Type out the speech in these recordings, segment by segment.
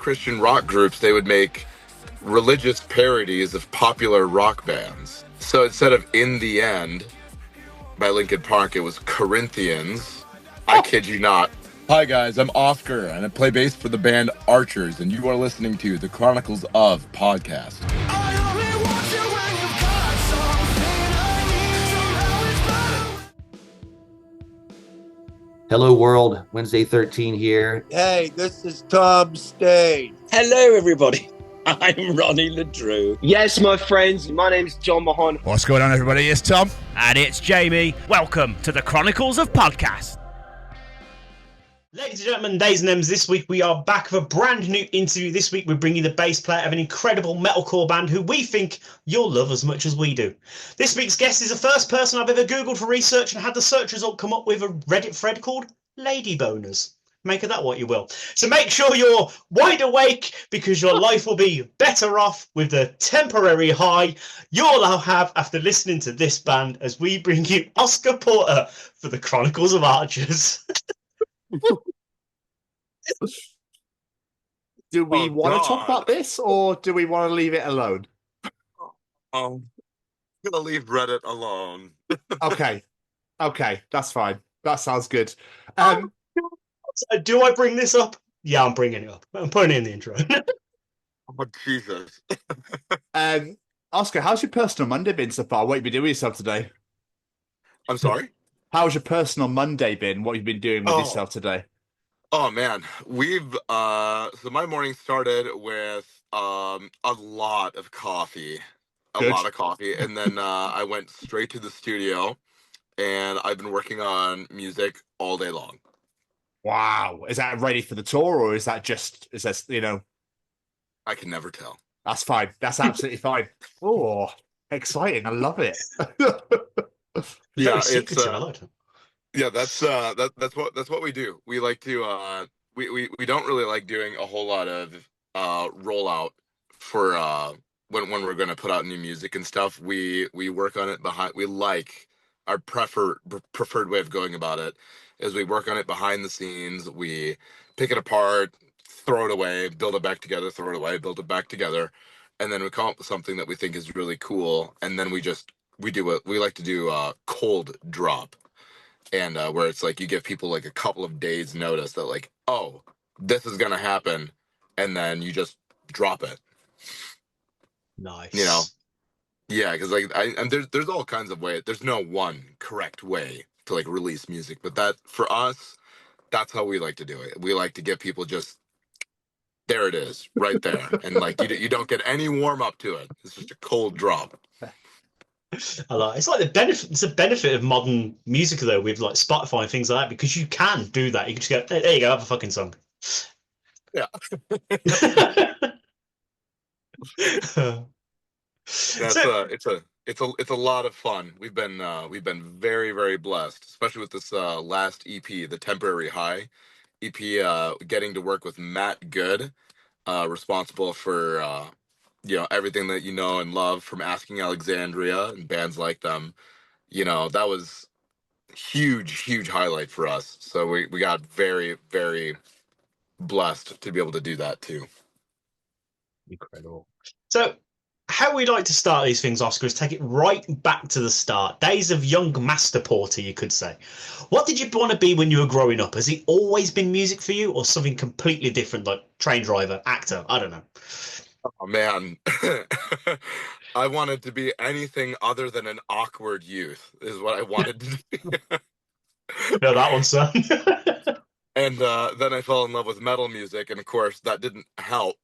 Christian rock groups, they would make religious parodies of popular rock bands. So instead of In the End by Linkin Park, it was Corinthians. I kid you not. Hi guys, I'm Oscar and I play bass for the band Archers, and you are listening to the Chronicles of Podcast. Hello world, Wednesday 13 here. Hey, this is Tom Stain. Hello everybody, I'm Ronnie LeDrew. Yes, my friends, my name's John Mahon. What's going on, everybody? It's Tom. And it's Jamie. Welcome to the Chronicles of Podcast. Ladies and gentlemen, days and M's, this week we are back with a brand new interview. This week we're bringing the bass player of an incredible metalcore band who we think you'll love as much as we do. This week's guest is the first person I've ever Googled for research and had the search result come up with a Reddit thread called Lady Boners. Make of that what you will. So make sure you're wide awake because your life will be better off with the temporary high you'll have after listening to this band as we bring you Oscar Porter for the Chronicles of Archers. Do we want to talk about this, or do we want to leave it alone? I'm gonna leave Reddit alone. Okay, that's fine. That sounds good. Do I bring this up? Yeah, I'm bringing it up. I'm putting it in the intro. Oh, Jesus. Oscar, how's your personal Monday been so far? What have you been doing with yourself today? I'm sorry? How's your personal Monday been? What have you been doing with yourself today? Oh man, we've so my morning started with a lot of coffee. Good. And then I went straight to the studio and I've been working on music all day long. Wow. Is that ready for the tour, or is that I can never tell. That's fine. That's absolutely fine. Oh, exciting. I love it. Yeah, that's what we do. We like to we don't really like doing a whole lot of rollout for when we're going to put out new music and stuff. We work on it behind. We like our preferred way of going about it is we work on it behind the scenes. We pick it apart, throw it away, build it back together, throw it away, build it back together, and then we come up with something that we think is really cool, and then we like to do a cold drop. And where it's like you give people like a couple of days notice that like, oh, this is gonna happen, and then you just drop it. Nice. You know, yeah, because like there's all kinds of ways. There's no one correct way to like release music, but that for us, that's how we like to do it. We like to get people just there it is right there, and like you don't get any warm up to it. It's just a cold drop. I like it's like the benefit. It's a benefit of modern music though, with like Spotify and things like that, because you can do that. You can just go, there you go, have a fucking song. Yeah. It's a lot of fun. We've been very, very blessed, especially with this last EP, the Temporary High EP, getting to work with Matt Good, responsible for everything that you know and love from Asking Alexandria and bands like them. That was huge highlight for us. So we got very, very blessed to be able to do that too. Incredible. So how we like to start these things, Oscar, is take it right back to the start. Days of young Master Porter, you could say. What did you want to be when you were growing up? Has it always been music for you, or something completely different, like train driver, actor? I don't know. Oh man, I wanted to be anything other than an awkward youth is what I wanted to be. No, that one, son. And then I fell in love with metal music, and of course that didn't help.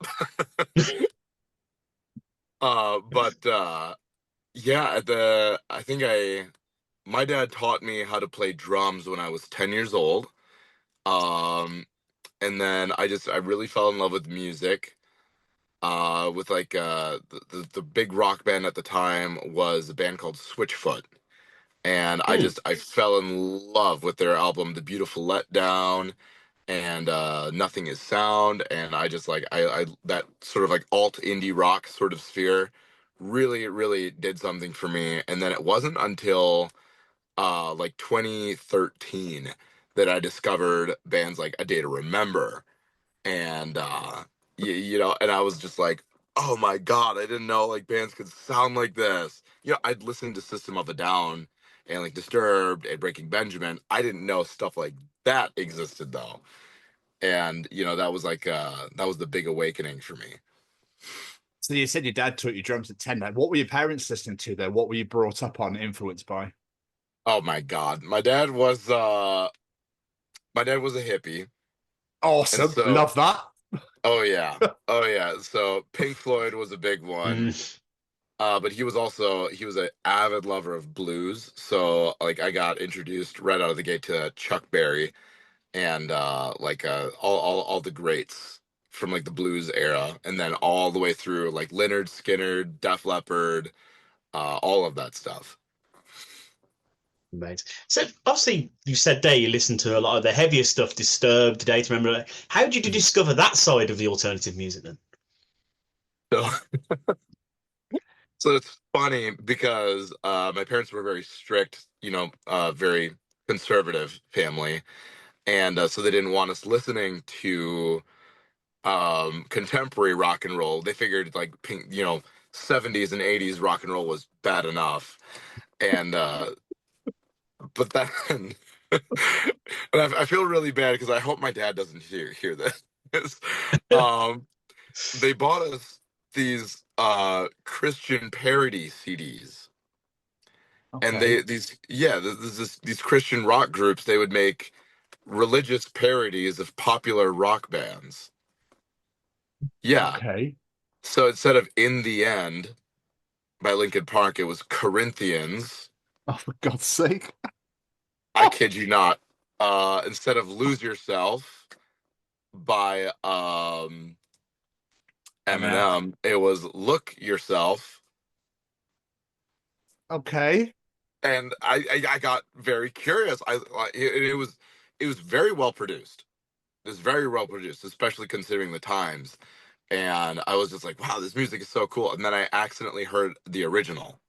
My dad taught me how to play drums when I was 10 years old. And then I really fell in love with music. With like the big rock band at the time was a band called Switchfoot, and I fell in love with their album The Beautiful Letdown and Nothing Is Sound, and I that sort of like alt indie rock sort of sphere really did something for me. And then it wasn't until like 2013 that I discovered bands like A Day to Remember and you know, and I was just like, oh my God, I didn't know like bands could sound like this. You know, I'd listened to System of a Down and like Disturbed and Breaking Benjamin. I didn't know stuff like that existed though. And, you know, that was like, that was the big awakening for me. So you said your dad taught you drums at 10. Like, what were your parents listening to there? What were you brought up on, influenced by? Oh my God. My dad was a hippie. Awesome. So, love that. Oh yeah. Oh yeah. So Pink Floyd was a big one. But he was an avid lover of blues. So like I got introduced right out of the gate to Chuck Berry and all the greats from like the blues era, and then all the way through like Leonard Skinner, Def Leppard, all of that stuff. Amazing. So obviously you said there you listened to a lot of the heavier stuff, Disturbed, Data Remember. How did you discover that side of the alternative music then? So, so it's funny because my parents were very strict, you know, very conservative family, and so they didn't want us listening to contemporary rock and roll. They figured like Pink, you know, 70s and 80s rock and roll was bad enough, and but then and I feel really bad because I hope my dad doesn't hear this. They bought us these Christian parody CDs. Okay. And these Christian rock groups, they would make religious parodies of popular rock bands. Yeah. Okay. So instead of In the End by Linkin Park, it was Corinthians. Oh, for God's sake. I kid you not. Instead of Lose Yourself by Eminem, it was Look Yourself. Okay. And I got very curious. It was very well produced. It was very well produced, especially considering the times. And I was just like, wow, this music is so cool. And then I accidentally heard the original.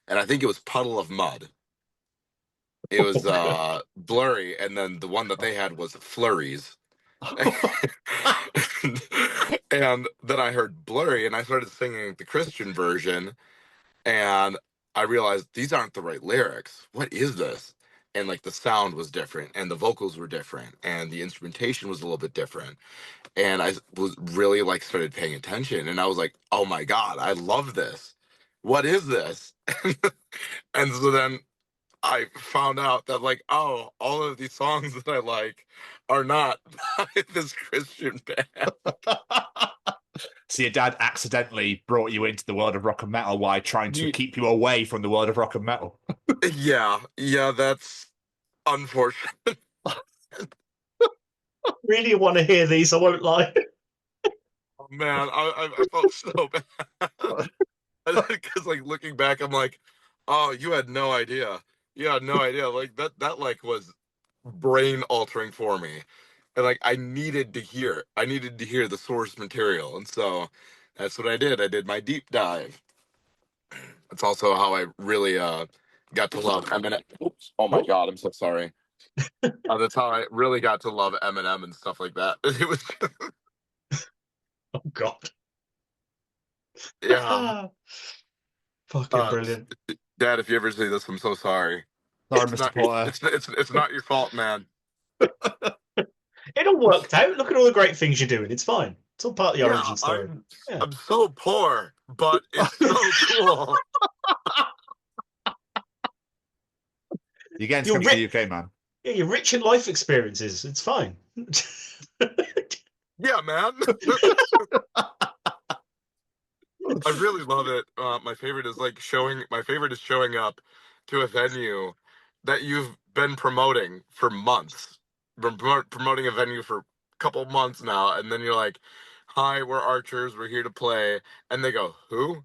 And I think it was Puddle of Mud. It was Blurry, and then the one that they had was Flurries. And then I heard Blurry, and I started singing the Christian version, and I realized these aren't the right lyrics. What is this? And like the sound was different, and the vocals were different, and the instrumentation was a little bit different. And I was really like started paying attention, and I was like, oh my God, I love this. What is this? And so then I found out that like, oh, all of these songs that I like are not by this Christian band. So your dad accidentally brought you into the world of rock and metal while trying to keep you away from the world of rock and metal. Yeah, that's unfortunate. Really want to hear these, I won't lie. Oh, man, I felt so bad. Because like looking back, I'm like, oh, you had no idea. You had no idea. Like that like was brain altering for me. And like I needed to hear the source material. And so that's what I did. I did my deep dive. That's also how I really got to love Eminem. Oops. Oh my God, I'm so sorry. That's how I really got to love Eminem and stuff like that. It was Oh God. yeah. Fucking brilliant. Dad, if you ever see this, I'm so sorry. Sorry, It's Mr. not, Porter. it's not your fault, man. It all worked out. Look at all the great things you're doing. It's fine. It's all part of the origin story. I'm so poor, but it's so cool. You're getting to come to the UK, man. Yeah, you're rich in life experiences. It's fine. Yeah, man. I really love it. My favorite is showing up to a venue that you've been promoting for months. Been promoting a venue for a couple months now, and then you're like, "Hi, we're Archers. We're here to play," and they go, "Who?"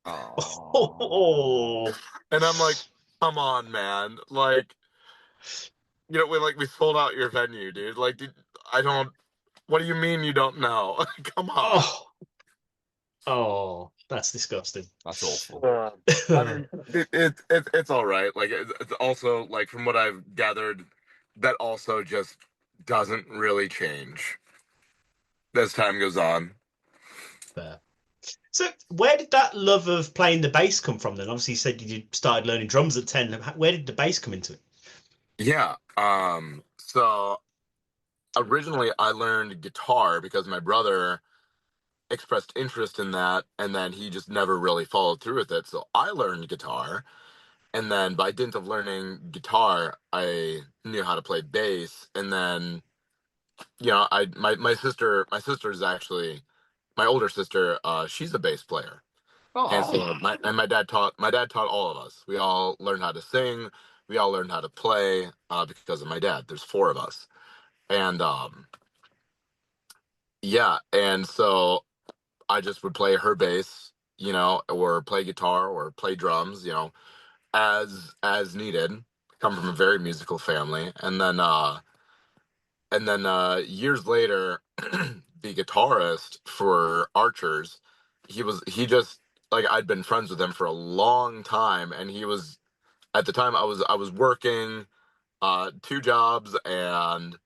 Oh. And I'm like, "Come on, man! Like, you know, we sold out your venue, dude. Like, I don't. What do you mean you don't know? Come on." Oh, that's disgusting. That's awful. I mean, it's all right. Like it's also like from what I've gathered, that also just doesn't really change. as time goes on. Fair. So where did that love of playing the bass come from then? Obviously you said you started learning drums at 10. Where did the bass come into it? Yeah. So originally I learned guitar because my brother expressed interest in that, and then he just never really followed through with it. So I learned guitar, and then by dint of learning guitar, I knew how to play bass. And then, my sister's actually my older sister. She's a bass player. And so my dad taught all of us. We all learned how to sing. We all learned how to play because of my dad. There's 4 of us, and and so I just would play her bass, or play guitar or play drums, as needed. Come from a very musical family, and then years later, the guitarist for Archers, he just like I'd been friends with him for a long time, and he was at the time I was working 2 jobs, and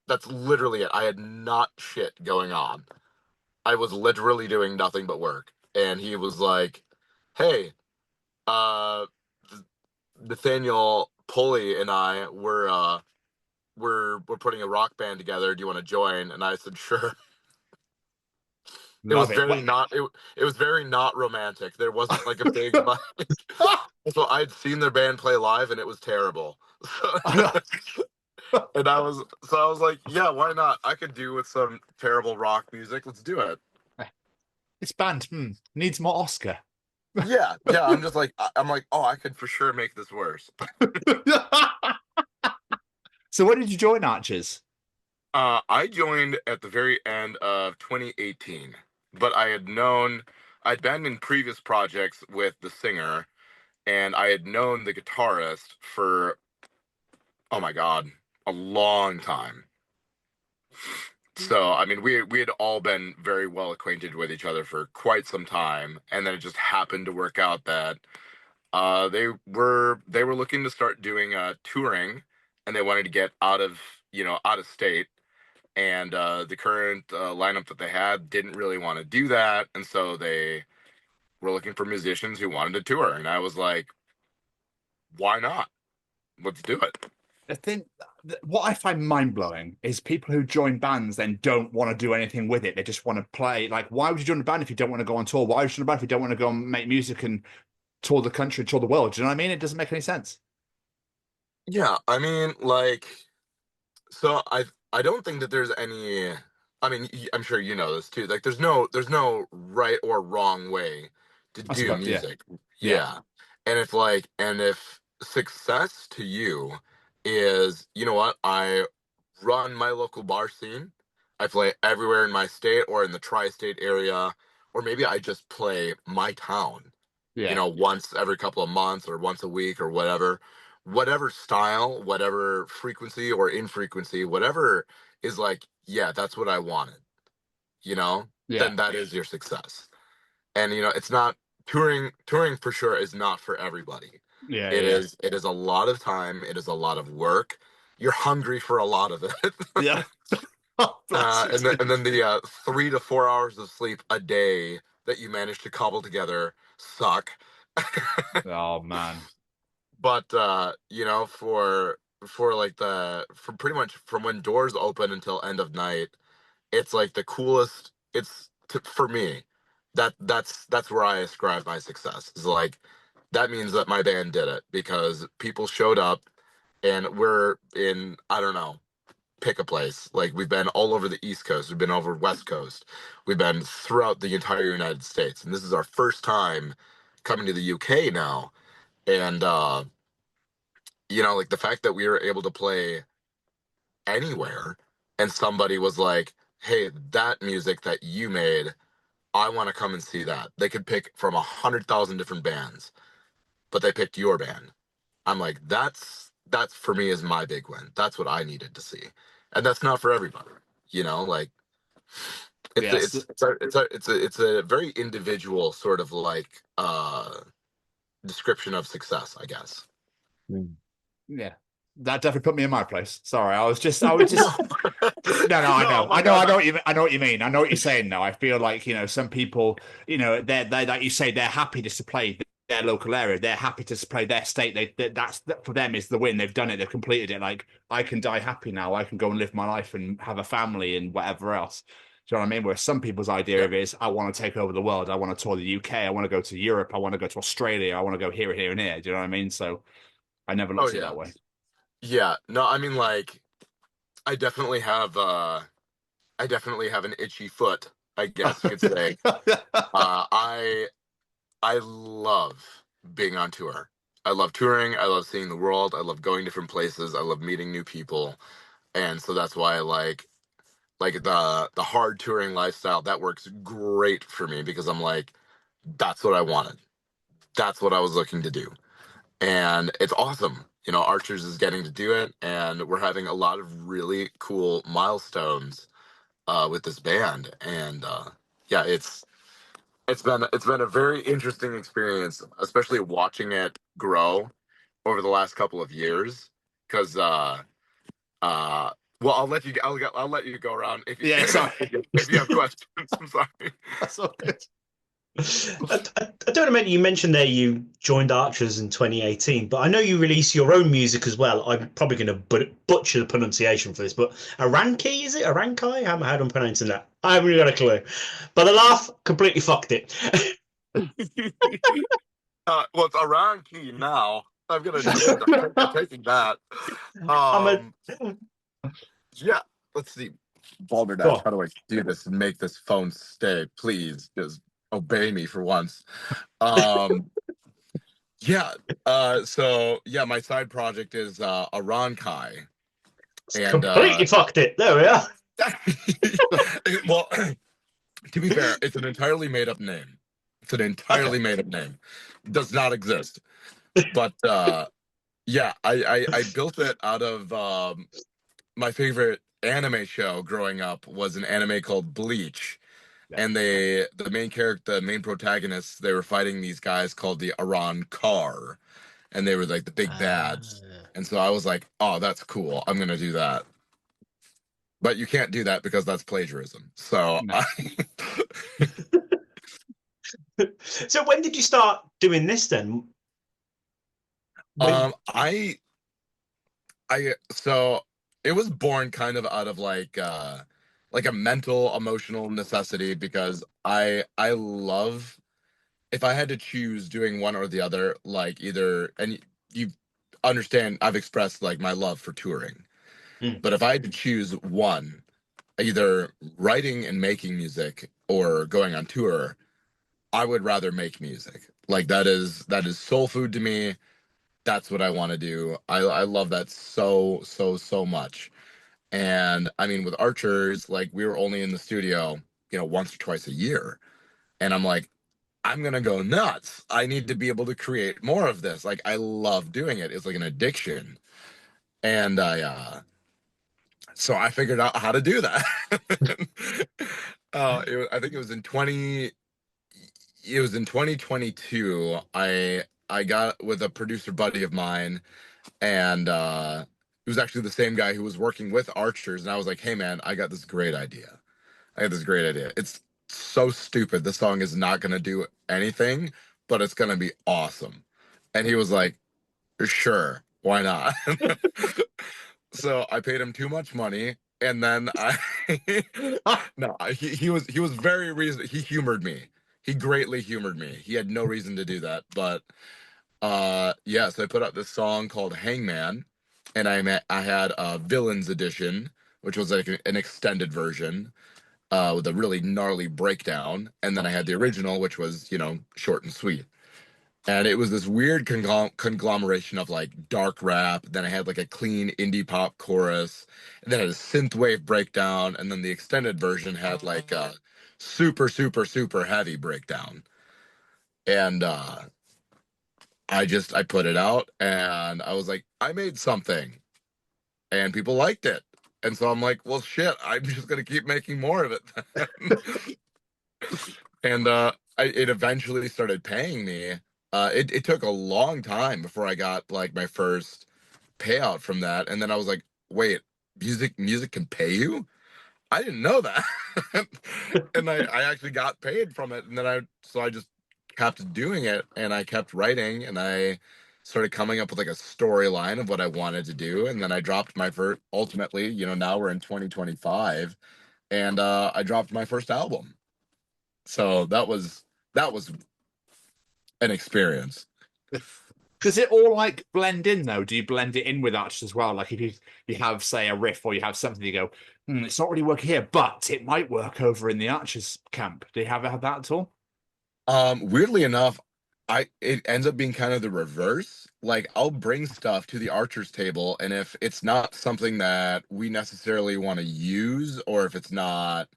that's literally it. I had not shit going on. I was literally doing nothing but work, and he was like, "Hey, Nathaniel Pulley and I we're putting a rock band together. Do you want to join?" And I said, "Sure." It was very not romantic. There wasn't like a big so I'd seen their band play live, and it was terrible. And I was like, yeah, why not? I could do with some terrible rock music. Let's do it. This band needs more Oscar. Yeah. I'm just like, oh, I could for sure make this worse. So when did you join Archers? I joined at the very end of 2018, but I'd been in previous projects with the singer, and I had known the guitarist for, oh my God, a long time. So, I mean, we had all been very well acquainted with each other for quite some time, and then it just happened to work out that they were looking to start doing touring, and they wanted to get out of state, and the current lineup that they had didn't really want to do that, and so they were looking for musicians who wanted to tour, and I was like, why not? Let's do it. I think what I find mind-blowing is people who join bands then don't want to do anything with it. They just want to play. Like, why would you join a band if you don't want to go on tour? Why would you join a band if you don't want to go and make music and tour the country, tour the world? Do you know what I mean? It doesn't make any sense. Yeah, I mean, like, so I don't think that there's any. I mean, I'm sure you know this too. Like, there's no right or wrong way to do music. Yeah. And if success to you is, you know what, I run my local bar scene, I play everywhere in my state or in the tri-state area, or maybe I just play my town, once every couple of months or once a week or whatever style, whatever frequency or infrequency, whatever is like, yeah, that's what I wanted, then that is your success. And, it's not touring for sure is not for everybody. It is a lot of time. It is a lot of work. You're hungry for a lot of it. Yeah. And then the 3 to 4 hours of sleep a day that you manage to cobble together suck. Oh man. But for pretty much from when doors open until end of night, it's like the coolest. For me, that's where I ascribe my success. Is like, that means that my band did it because people showed up, and we're in, I don't know, pick a place. Like, we've been all over the East Coast. We've been over West Coast. We've been throughout the entire United States. And this is our first time coming to the UK now. And, like, the fact that we were able to play anywhere, and somebody was like, hey, that music that you made, I want to come and see that. They could pick from 100,000 different bands, but they picked your band. I'm like, that's for me is my big win. That's what I needed to see. And that's not for everybody, like it's a very individual sort of like description of success, I guess. Yeah. That definitely put me in my place. Sorry, I was just no, I know what you mean. I know what you're saying. Now I feel like some people, they're like you say, they're happy just to play their local area. They're happy to play their state. That's for them is the win. They've done it. They've completed it. Like I can die happy now. I can go and live my life and have a family and whatever else. Do you know what I mean? Where some people's idea of it is, I want to take over the world. I want to tour the UK. I want to go to Europe. I want to go to Australia. I want to go here, here, and here. Do you know what I mean? So I never looked at it that way. Yeah. No, I mean, like, I definitely have an itchy foot, I guess you could say. I love being on tour. I love touring. I love seeing the world. I love going different places. I love meeting new people. And so that's why I like the hard touring lifestyle. That works great for me because I'm like, that's what I wanted. That's what I was looking to do. And it's awesome. Archers is getting to do it, and we're having a lot of really cool milestones with this band. And yeah, it's been a very interesting experience, especially watching it grow over the last couple of years. Because well, I'll let you go around if you have questions. I'm sorry. That's all good. I don't remember, you mentioned there you joined Archers in 2018, but I know you release your own music as well. I'm probably going to butcher the pronunciation for this, but Aranki, is it? Arankai? How am I pronouncing that? I haven't really got a clue. But the laugh completely fucked it. Well, it's Aranki now. I'm going to taking that. Yeah, let's see. Balderdash, how do I do this and make this phone stay? Please, just obey me for once. Yeah. So yeah, my side project is Arankai. And completely fucked it. There we are. Well, to be fair, it's an entirely made up name. It does not exist. But yeah, I built it out of my favorite anime show growing up was an anime called Bleach. And the main protagonists, they were fighting these guys called the Arankar, and they were like the big bads. And so I was like, oh, that's cool. I'm going to do that. But you can't do that because that's plagiarism. So, no. So when did you start doing this then? So it was born kind of out of like a mental, emotional necessity, because I love, if I had to choose doing one or the other, like either, and you understand, I've expressed like my love for touring, but if I had to choose one, either writing and making music or going on tour, I would rather make music. Like that is soul food to me. That's what I want to do. I love that so much. And I mean, with Archers, like we were only in the studio, once or twice a year. And I'm like, I'm going to go nuts. I need to be able to create more of this. Like, I love doing it. It's like an addiction. And so I figured out how to do that. I think it was in 2022. I got with a producer buddy of mine, and it was actually the same guy who was working with Archers, and I was like, hey man, I got this great idea. It's so stupid. This song is not going to do anything, but it's going to be awesome. And he was like, sure, why not? So I paid him too much money, and then he was very reasonable. He humored me. He greatly humored me. He had no reason to do that, but yeah, so I put out this song called Hangman, and I had a Villains edition, which was like an extended version with a really gnarly breakdown, and then I had the original, which was short and sweet. And it was this weird conglomeration of like dark rap. Then I had like a clean indie pop chorus, and then I had a synthwave breakdown, and then the extended version had like a super heavy breakdown. And I put it out, and I was like, I made something, and people liked it. And so I'm like, well, shit, I'm just going to keep making more of it. And it eventually started paying me. It took a long time before I got like my first payout from that. And then I was like, wait, music can pay you? I didn't know that. And I actually got paid from it. And then I just kept doing it, and I kept writing, and I started coming up with like a storyline of what I wanted to do. And then I dropped my first, ultimately, now we're in 2025, and I dropped my first album. So that was an experience. Does it all like blend in though? Do you blend it in with Archers as well? Like if you have, say, a riff, or you have something, you go, it's not really working here, but it might work over in the Archers camp. Do you have that at all? Weirdly enough, it ends up being kind of the reverse. Like, I'll bring stuff to the Archers table, and if it's not something that we necessarily want to use, or if it's not,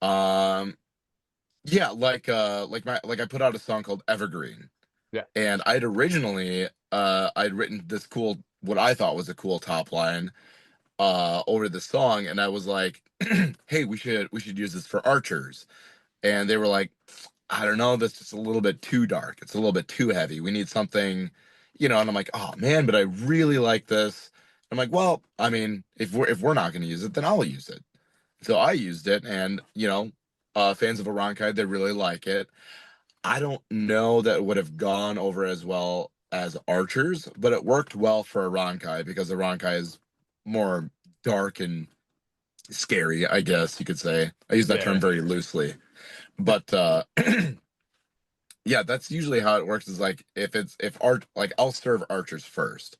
yeah, like I put out a song called Evergreen. Yeah. And I'd originally I'd written this cool, what I thought was a cool top line over the song, and I was like, hey, we should use this for Archers. And they were like, I don't know, that's just a little bit too dark. It's a little bit too heavy. We need something, and I'm like, oh man, but I really like this. I'm like, well, I mean, if we're not going to use it, then I'll use it. So I used it, and fans of Arankai, they really like it. I don't know that it would have gone over as well as Archers, but it worked well for Arankai because Arankai is more dark and scary, I guess you could say. I use that term very loosely. But yeah, that's usually how it works, is like I'll serve Archers first.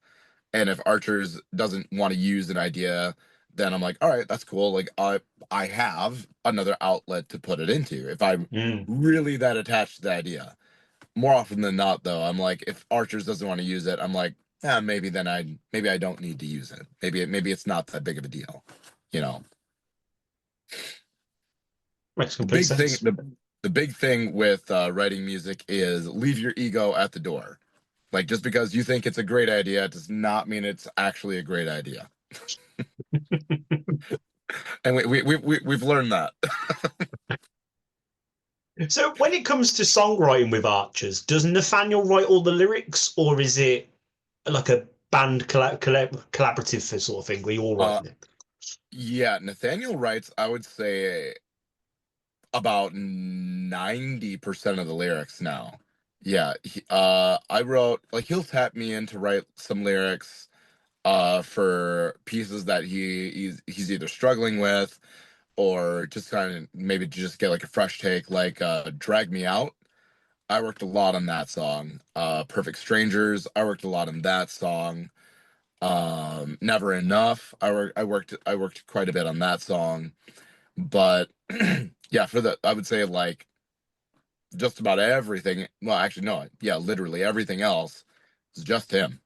And if Archers doesn't want to use an idea, then I'm like, all right, that's cool. Like I have another outlet to put it into if I'm really that attached to the idea. More often than not, though, I'm like, if Archers doesn't want to use it, I'm like, maybe I don't need to use it. Maybe it's not that big of a deal, Makes complete sense. The big thing with writing music is leave your ego at the door. Like, just because you think it's a great idea does not mean it's actually a great idea. And we've learned that. So when it comes to songwriting with Archers, does Nathaniel write all the lyrics, or is it like a band collaborative sort of thing where you all write it? Yeah, Nathaniel writes, I would say, about 90% of the lyrics now. Yeah, I wrote, like, he'll tap me in to write some lyrics for pieces that he's either struggling with, or just kind of maybe just get like a fresh take, like Drag Me Out. I worked a lot on that song. Perfect Strangers, I worked a lot on that song. Never Enough, I worked quite a bit on that song. But yeah, I would say like just about everything. Well, actually, no, yeah, literally everything else is just him.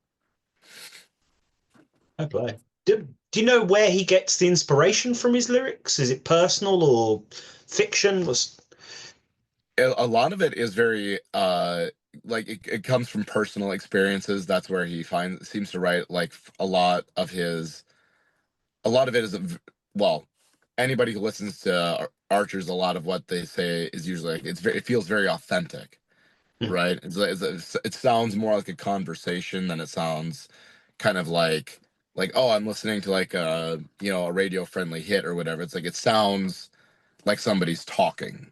Okay. Do you know where he gets the inspiration from his lyrics? Is it personal or fiction? A lot of it is very like it comes from personal experiences. That's where he seems to write like a lot of it is, well, anybody who listens to Archers, a lot of what they say is usually like it feels very authentic, right? It sounds more like a conversation than it sounds kind of like, oh, I'm listening to like a radio friendly hit or whatever. It's like it sounds like somebody's talking.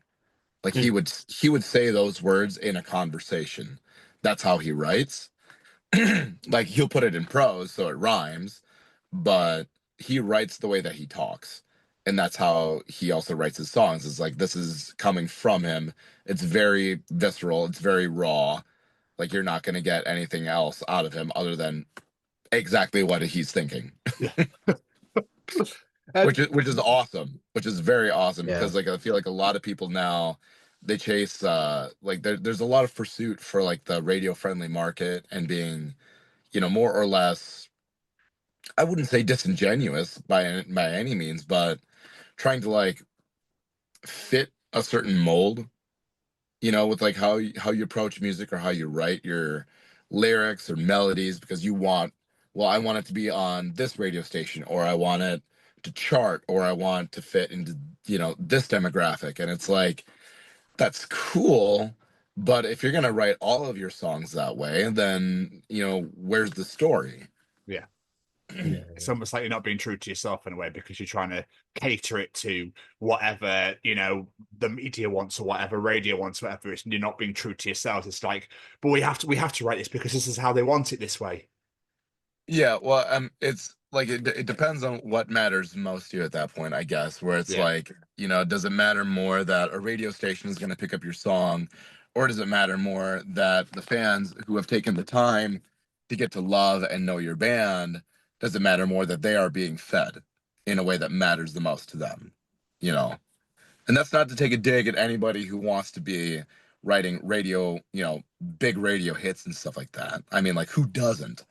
Like he would say those words in a conversation. That's how he writes. Like, he'll put it in prose so it rhymes, but he writes the way that he talks. And that's how he also writes his songs. It's like, this is coming from him. It's very visceral. It's very raw. Like, you're not going to get anything else out of him other than exactly what he's thinking. which is awesome. Which is very awesome, because like I feel like a lot of people now, they chase like there's a lot of pursuit for like the radio friendly market and being, more or less, I wouldn't say disingenuous by any means, but trying to like fit a certain mold, with like how you approach music or how you write your lyrics or melodies, because I want it to be on this radio station, or I want it to chart, or I want to fit into, this demographic. And it's like, that's cool, but if you're going to write all of your songs that way, then, where's the story? Yeah. Yeah. It's almost like you're not being true to yourself in a way, because you're trying to cater it to whatever, you know, the media wants or whatever radio wants, whatever. You're not being true to yourselves. It's like, but we have to write this because this is how they want it this way. Yeah, well, it's like it depends on what matters most to you at that point, I guess, where it's like, you know, does it matter more that a radio station is going to pick up your song, or does it matter more that the fans who have taken the time to get to love and know your band, does it matter more that they are being fed in a way that matters the most to them, you know? And that's not to take a dig at anybody who wants to be writing radio, you know, big radio hits and stuff like that. I mean, like, who doesn't?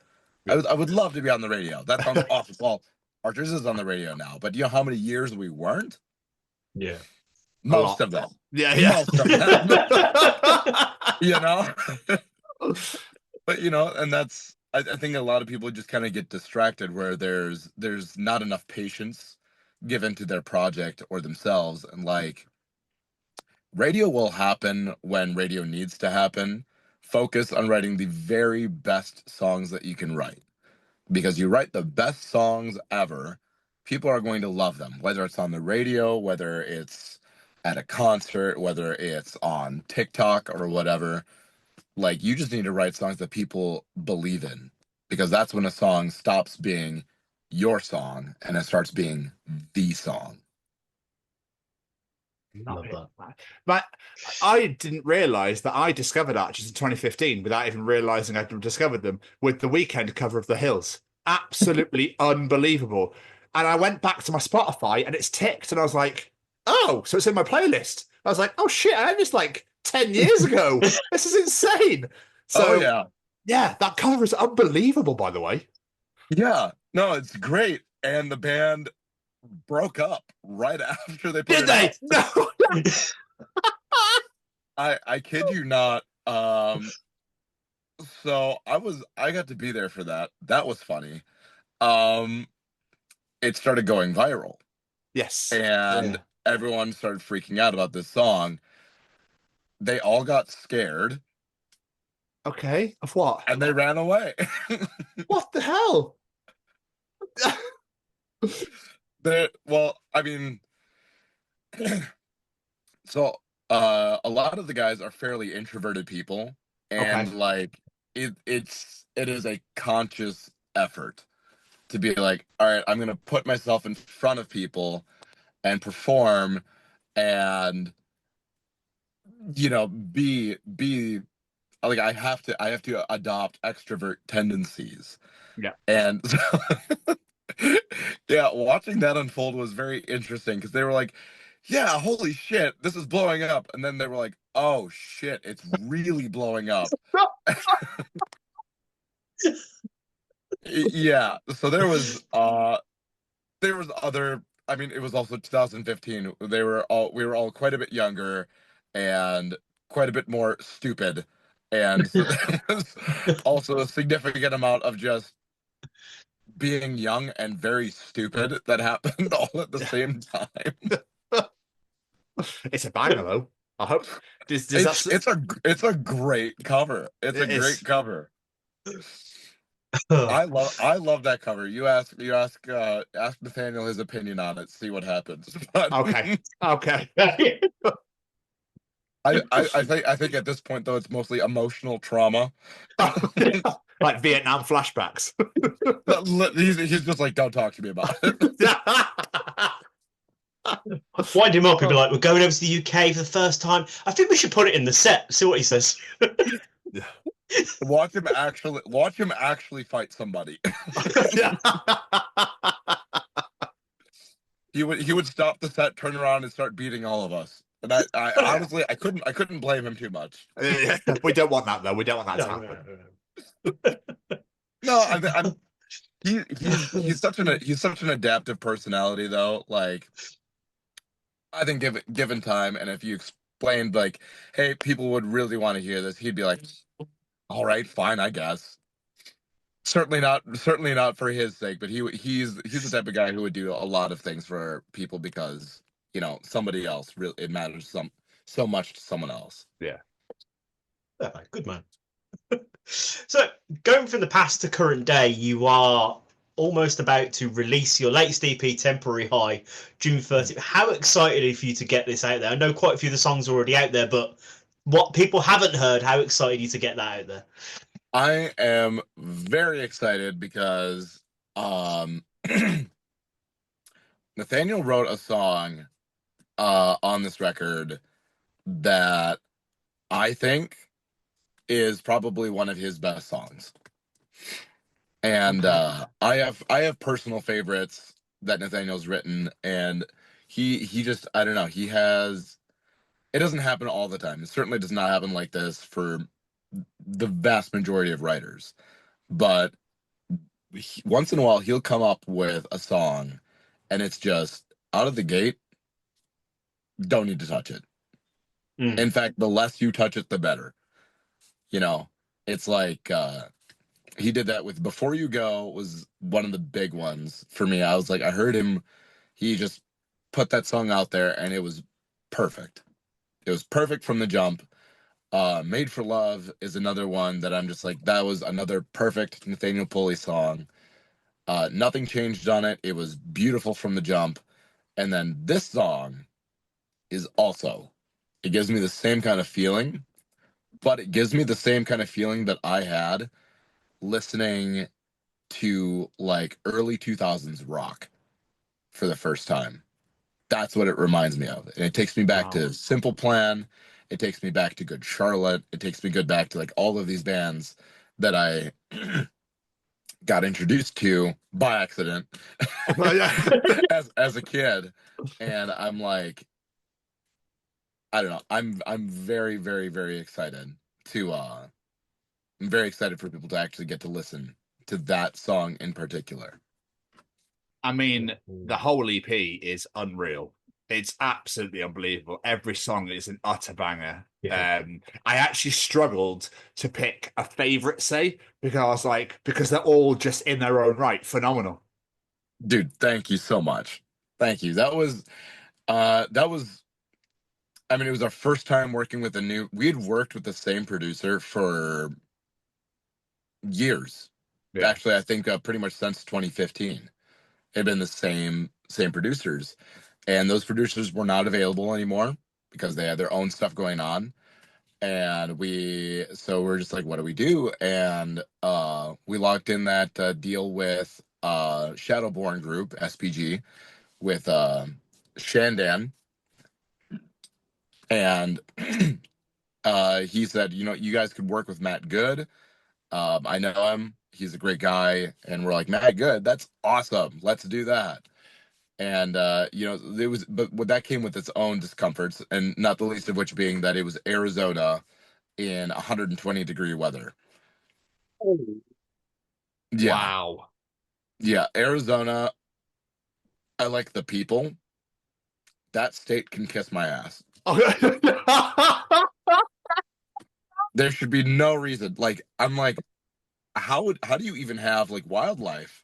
I would love to be on the radio. That sounds awful. Well, Archers is on the radio now, but do you know how many years we weren't? Yeah. Most of them. Yeah. Most of them. You know? But, you know, and that's, I think a lot of people just kind of get distracted where there's not enough patience given to their project or themselves. And like, radio will happen when radio needs to happen. Focus on writing the very best songs that you can write, because you write the best songs ever, people are going to love them, whether it's on the radio, whether it's at a concert, whether it's on TikTok or whatever. Like, you just need to write songs that people believe in, because that's when a song stops being your song and it starts being the song. Love that. But I didn't realize that I discovered Archers in 2015 without even realizing I'd discovered them with the Weekend cover of The Hills. Absolutely unbelievable. And I went back to my Spotify and it's ticked, and I was like, oh, so it's in my playlist. I was like, oh shit, I had this like 10 years ago. This is insane. So yeah, that cover is unbelievable, by the way. Yeah, no, it's great. And the band broke up right after they put it out. No. I kid you not. So I got to be there for that. That was funny. It started going viral. Yes. And everyone started freaking out about this song. They all got scared. Okay. Of what? And they ran away. What the hell? Well, I mean, so a lot of the guys are fairly introverted people, and like it is a conscious effort to be like, all right, I'm gonna put myself in front of people and perform, and you know, be like, I have to adopt extrovert tendencies. Yeah. And so yeah, watching that unfold was very interesting, because they were like, yeah, holy shit, this is blowing up. And then they were like, oh shit, it's really blowing up. Yeah, so there was other, I mean, it was also 2015. We were all quite a bit younger and quite a bit more stupid. And so there was also a significant amount of just being young and very stupid that happened all at the same time. It's a banger though. I hope it's a great cover. It's a great cover. I love that cover. You ask Nathaniel his opinion on it. See what happens. But, okay. I think at this point though, it's mostly emotional trauma. Like Vietnam flashbacks. He's just like, don't talk to me about it. Wind him up and be like, we're going over to the UK for the first time. I think we should put it in the set. See what he says. Watch him actually fight somebody. He would stop the set, turn around, and start beating all of us. And I honestly, I couldn't blame him too much. We don't want that though. We don't want that to happen. No, he's such an adaptive personality though. Like, I think given time, and if you explained like, hey, people would really want to hear this, he'd be like, all right, fine, I guess. Certainly not for his sake, but he's the type of guy who would do a lot of things for people because, you know, somebody else really, it matters so much to someone else. Yeah. Good man. So, going from the past to current day, you are almost about to release your latest EP, Temporary High, June 30th. How excited are you for you to get this out there? I know quite a few of the songs are already out there, but what people haven't heard, how excited are you to get that out there? I am very excited because Nathaniel wrote a song on this record that I think is probably one of his best songs. And I have personal favorites that Nathaniel's written, and he just, I don't know, it doesn't happen all the time. It certainly does not happen like this for the vast majority of writers, but once in a while he'll come up with a song and it's just out of the gate, don't need to touch it. In fact, the less you touch it, the better. You know, it's like he did that with Before You Go was one of the big ones for me. I was like, I heard him, he just put that song out there and it was perfect. It was perfect from the jump. Made for Love is another one that I'm just like, that was another perfect Nathaniel Pulley song. Nothing changed on it. It was beautiful from the jump. And then this song is also, it gives me the same kind of feeling, but it gives me the same kind of feeling that I had listening to like early 2000s rock for the first time. That's what it reminds me of. And it takes me back to Simple Plan. It takes me back to Good Charlotte. It takes me back to like all of these bands that I got introduced to by accident as a kid. And I'm like, I don't know. I'm very, very, very excited to I'm very excited for people to actually get to listen to that song in particular. I mean, the whole EP is unreal. It's absolutely unbelievable. Every song is an utter banger. Yeah. I actually struggled to pick a favorite, because they're all just in their own right phenomenal. Dude, thank you so much. Thank you. That was I mean, it was our first time working with we had worked with the same producer for years. Yeah. Actually, I think pretty much since 2015. It had been the same producers. And those producers were not available anymore because they had their own stuff going on. And we're just like, what do we do? And we locked in that deal with Shadowborn Group, SPG, with Shandan. And he said, you guys could work with Matt Good. I know him. He's a great guy. And we're like, Matt Good, that's awesome. Let's do that. And, but that came with its own discomforts, and not the least of which being that it was Arizona in 120-degree weather. Oh. Yeah. Wow. Yeah, Arizona, I like the people. That state can kiss my ass. There should be no reason. Like, I'm like, how do you even have, like, wildlife?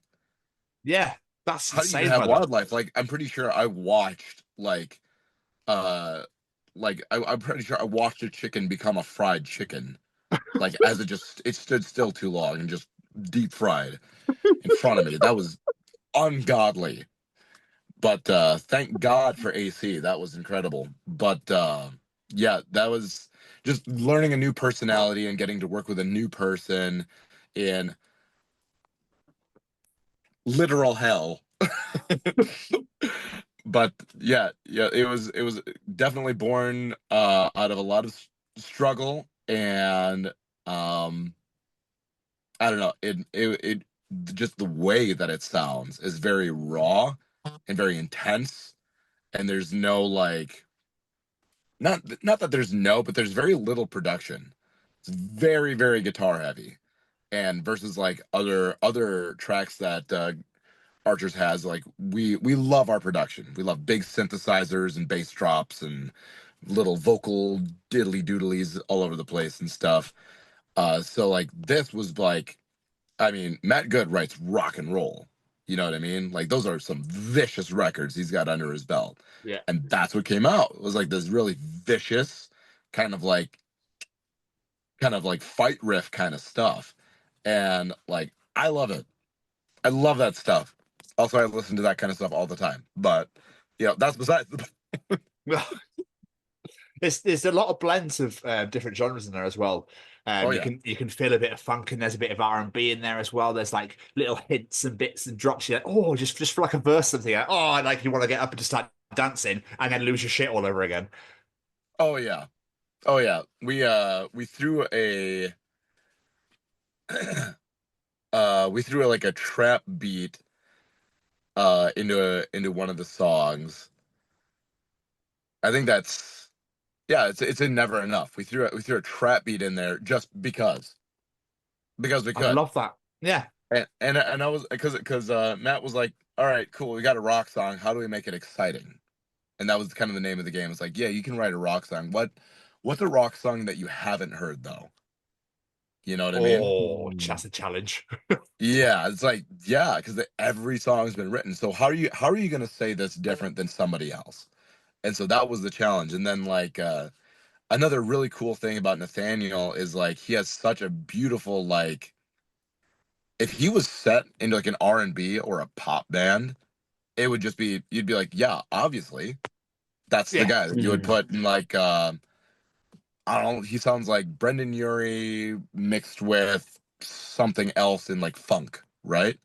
Yeah. That's how do you have wildlife? Like, I'm pretty sure I watched I'm pretty sure I watched a chicken become a fried chicken, like as it stood still too long and just deep fried in front of me. That was ungodly. But thank God for AC. That was incredible. But yeah, that was just learning a new personality and getting to work with a new person in literal hell. But yeah, it was definitely born out of a lot of struggle, and I don't know, it just the way that it sounds is very raw and very intense, and there's no like not that there's but there's very little production. It's very, very guitar heavy. And versus like other tracks that Archers has, like we love our production. We love big synthesizers and bass drops and little vocal diddly doodlies all over the place and stuff. So like this was like, I mean, Matt Good writes rock and roll. You know what I mean? Like those are some vicious records he's got under his belt. Yeah. And that's what came out. It was like this really vicious kind of kind of like fight riff kind of stuff. And like, I love it. I love that stuff. Also, I listen to that kind of stuff all the time. But, that's besides the Well, there's a lot of blends of different genres in there as well. You can feel a bit of funk, and there's a bit of R&B in there as well. There's like little hints and bits and drops. You're like, just for like a verse, something. Like you want to get up and just start dancing, and then lose your shit all over again. Oh yeah. We threw a like a trap beat into one of the songs. I think it's in Never Enough. We threw a trap beat in there just because we could. I love that. Yeah. And I was because Matt was like, all right, cool, we got a rock song. How do we make it exciting? And that was kind of the name of the game. It's like, yeah, you can write a rock song. What's a rock song that you haven't heard though? You know what I mean? Oh, that's a challenge. Yeah, it's like, yeah, because every song's been written. So how are you gonna say this different than somebody else? And so that was the challenge. And then like another really cool thing about Nathaniel is like he has such a beautiful, like, if he was set into like an R&B or a pop band, it would just be, you'd be like, yeah, obviously that's the guy that you would put in like I don't know, he sounds like Brendan Urie mixed with something else in like funk, right?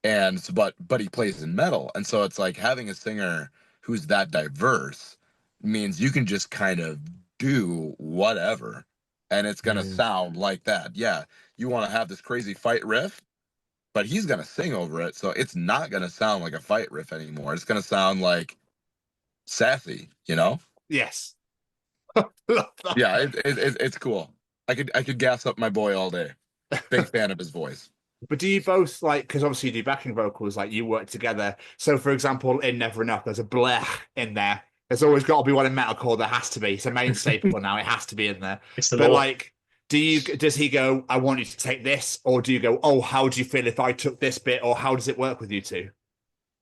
And so, but he plays in metal, and so it's like having a singer who's that diverse means you can just kind of do whatever, and it's gonna sound like that. Yeah, you want to have this crazy fight riff, but he's gonna sing over it, so it's not gonna sound like a fight riff anymore. It's gonna sound like sassy, Yes. Yeah, it's cool. I could gas up my boy all day. Big fan of his voice. But do you both like, because obviously you do backing vocals, like you work together. So for example, in Never Enough, there's a blech in there. There's always got to be one in metalcore. There has to be. It's a main staple now. It has to be in there. But like, does he go, I want you to take this? Or do you go, oh, how do you feel if I took this bit? Or how does it work with you two?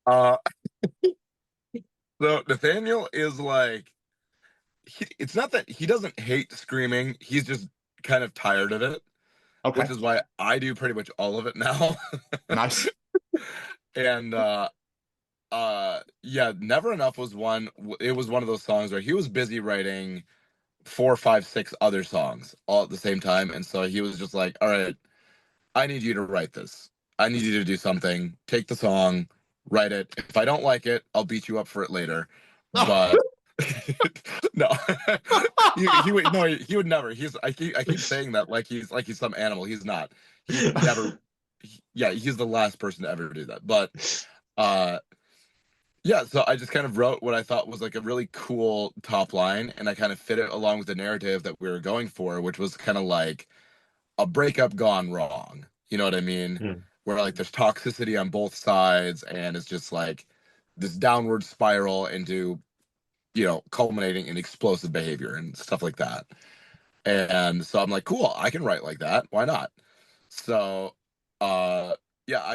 So Nathaniel is like, it's not that he doesn't hate screaming. He's just kind of tired of it. Okay. Which is why I do pretty much all of it now. Nice. And Never Enough was one. It was one of those songs where he was busy writing 4, 5, 6 other songs all at the same time, and so he was just like, all right, I need you to write this. I need you to do something. Take the song, write it. If I don't like it, I'll beat you up for it later. But no, he would never. I keep saying that like he's some animal. He's not. He never. He's the last person to ever do that. But so I just kind of wrote what I thought was like a really cool top line, and I kind of fit it along with the narrative that we were going for, which was kind of like a breakup gone wrong. You know what I mean? Where like there's toxicity on both sides, and it's just like this downward spiral into, culminating in explosive behavior and stuff like that. And so I'm like, cool, I can write like that. Why not? So, I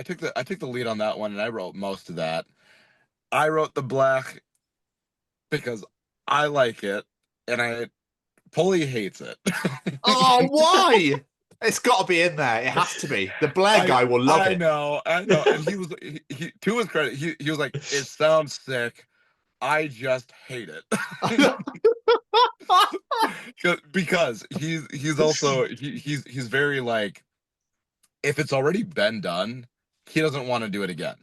took the lead on that one, and I wrote most of that. I wrote the black because I like it, and Pulley hates it. Oh, why? It's got to be in there. It has to be. The Blair guy will love it. I know. And he to his credit, he was like, it sounds sick. I just hate it. Because he's also he's very like, if it's already been done, he doesn't want to do it again.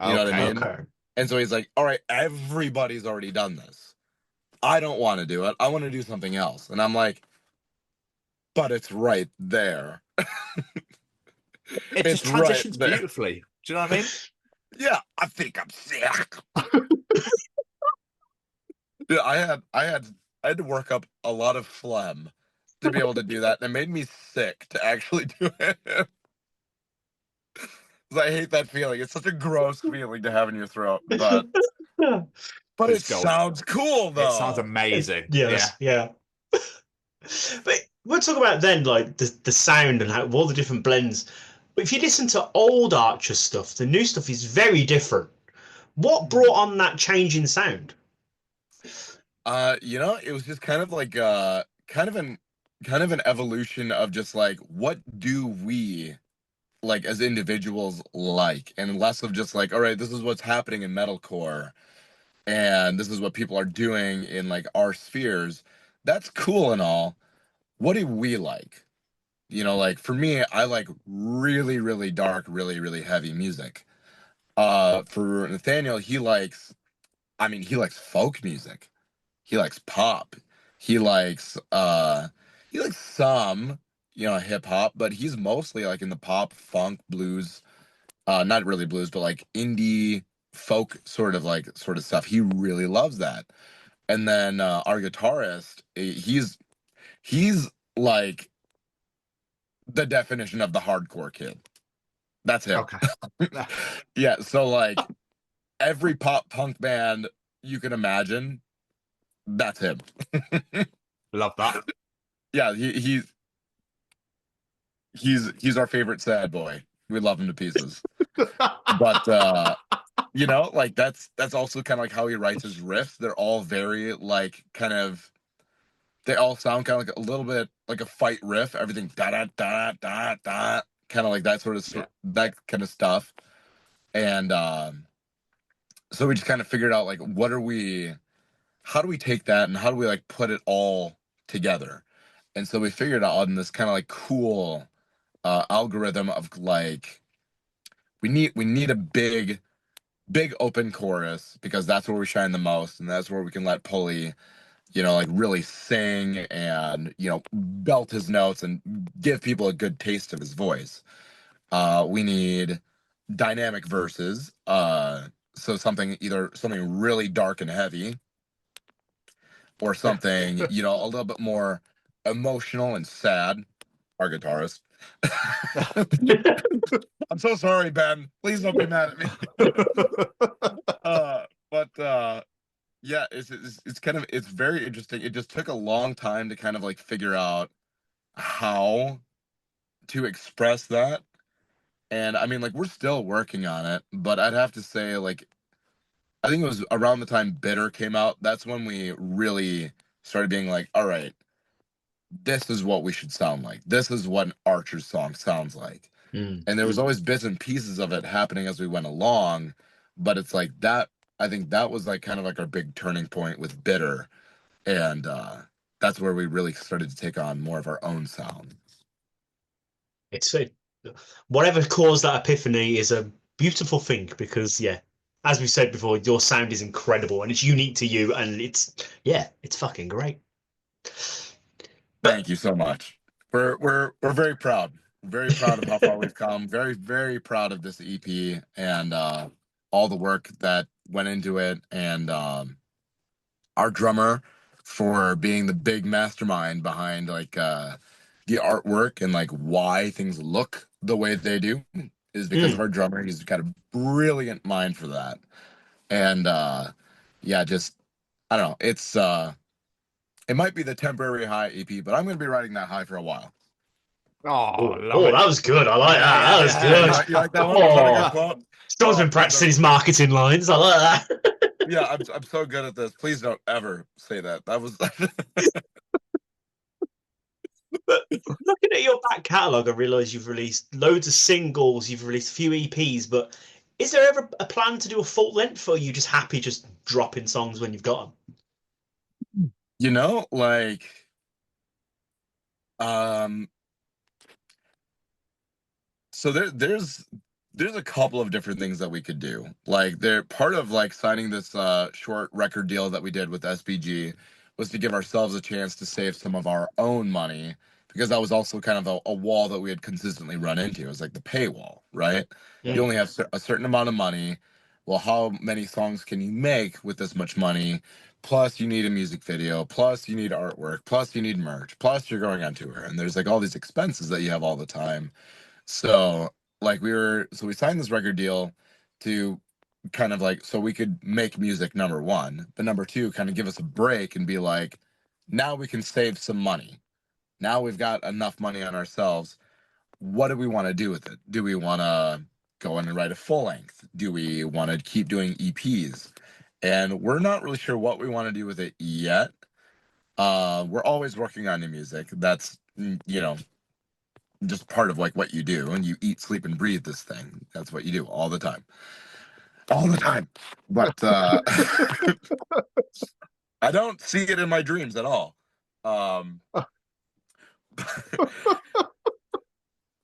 You know what I mean? Okay. And so he's like, all right, everybody's already done this. I don't want to do it. I want to do something else. And I'm like, but it's right there. It just transitions right beautifully. Do you know what I mean? Yeah, I think I'm sick. Yeah, I had to work up a lot of phlegm to be able to do that, and it made me sick to actually do it. I hate that feeling. It's such a gross feeling to have in your throat, but it sounds cool though. It sounds amazing. Yeah. But we'll talk about then, like the sound and how all the different blends. But if you listen to old Archer stuff, the new stuff is very different. What brought on that change in sound? It was just kind of like kind of an kind of an evolution of just like, what do we like as individuals like, and less of just like, all right, this is what's happening in metalcore and this is what people are doing in like our spheres. That's cool and all. What do we like? You know, like for me, I like really, really dark, really, really heavy music. For Nathaniel, he likes folk music. He likes pop. He likes some, hip hop, but he's mostly like in the pop, funk, blues, not really blues, but like indie folk sort of stuff. He really loves that. And then our guitarist, he's like the definition of the hardcore kid. That's him. Okay. Yeah, so like every pop punk band you can imagine, that's him. Love that. Yeah, he's our favorite sad boy. We love him to pieces. But like that's also kind of like how he writes his riffs. They're all very like they all sound kind of like a little bit like a fight riff. Everything da da da da da, kind of like that sort of that kind of stuff. And so we just kind of figured out like how do we take that and how do we like put it all together? And so we figured out on this kind of like cool algorithm of like we need a big open chorus, because that's where we shine the most, and that's where we can let Pulley like really sing and belt his notes and give people a good taste of his voice. We need dynamic verses, so something really dark and heavy, or something a little bit more emotional and sad. Our guitarist. I'm so sorry, Ben. Please don't be mad at me. Yeah, it's very interesting. It just took a long time to kind of like figure out how to express that. And I mean, like, we're still working on it, but I'd have to say, like, I think it was around the time Bitter came out. That's when we really started being like, all right, this is what we should sound like. This is what an Archer's song sounds like. And there was always bits and pieces of it happening as we went along, but it's like that. I think that was like kind of like our big turning point with Bitter, and that's where we really started to take on more of our own sound. It's whatever caused that epiphany is a beautiful thing, because as we said before, your sound is incredible and it's unique to you, and it's fucking great. Thank you so much. We're very proud. Very proud of how far we've come. Very, very proud of this EP and all the work that went into it, and our drummer for being the big mastermind behind like the artwork and like why things look the way they do is because of our drummer. He's got a brilliant mind for that. And just I don't know. It's it might be the temporary high EP, but I'm going to be riding that high for a while. Oh, that was good. I like that. That was good. You like that one? Oh. John's been practicing his marketing lines. I like that. Yeah, I'm so good at this. Please don't ever say that. That was. But looking at your back catalogue, I realise you've released loads of singles. You've released a few EPs, but is there ever a plan to do a full length, or are you just happy just dropping songs when you've got them? Like, so there's a couple of different things that we could do. Like, they're part of like signing this short record deal that we did with SBG was to give ourselves a chance to save some of our own money, because that was also kind of a wall that we had consistently run into. It was like the paywall, right? You only have a certain amount of money. Well, how many songs can you make with this much money? Plus, you need a music video. Plus, you need artwork. Plus, you need merch. Plus, you're going on tour. And there's like all these expenses that you have all the time. So like we signed this record deal to kind of like, so we could make music, number one, but number two, kind of give us a break and be like, now we can save some money. Now we've got enough money on ourselves. What do we want to do with it? Do we want to go in and write a full length? Do we want to keep doing EPs? And we're not really sure what we want to do with it yet. We're always working on new music. That's, just part of like what you do, and you eat, sleep, and breathe this thing. That's what you do all the time. All the time. But I don't see it in my dreams at all.